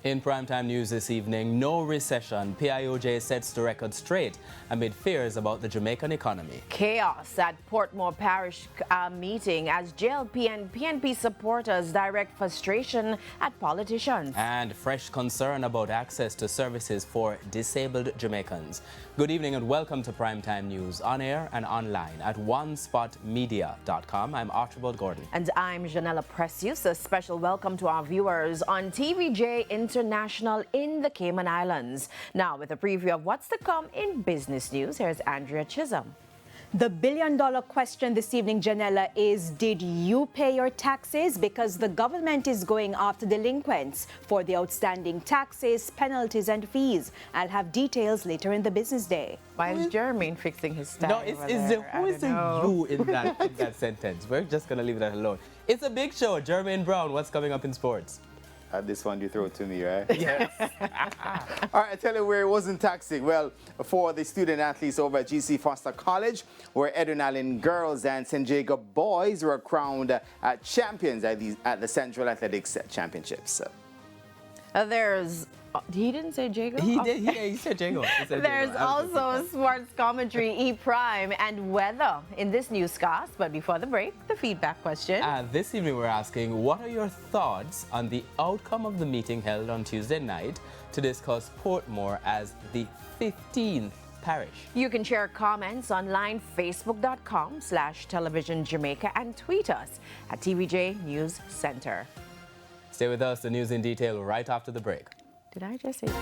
In primetime news this evening, no recession. PIOJ sets the record straight amid fears about the Jamaican economy. Chaos at Portmore Parish meeting as JLP and PNP supporters direct frustration at politicians. And fresh concern about access to services for disabled Jamaicans. Good evening and welcome to Primetime News, on air and online at onespotmedia.com. I'm Archibald Gordon. And I'm Janella Precious. A special welcome to our viewers on TVJ International in the Cayman Islands. Now, with a preview of what's to come in business news, here's Andrea Chisholm. The billion-dollar question this evening, Janella, is did you pay your taxes? Because the government is going after delinquents for the outstanding taxes, penalties and fees. I'll have details later in the business day. Why is Jermaine fixing his style? No, who is the you in that sentence? We're just going to leave that alone. It's a big show. Jermaine Brown, what's coming up in sports? This one you throw to me, right? Yes. All right, I tell you where it wasn't taxing. Well, for the student athletes over at GC Foster College, where Edwin Allen girls and St. Jacob boys were crowned champions at the Central Athletics Championships. He didn't say Jacob? He did. He said Jacob. There's also sports commentary, E-Prime, and weather in this newscast. But before the break, the feedback question. This evening we're asking, what are your thoughts on the outcome of the meeting held on Tuesday night to discuss Portmore as the 15th parish? You can share comments online, facebook.com/television Jamaica, and tweet us at TVJ News Center. Stay with us, the news in detail right after the break. Did I just say that?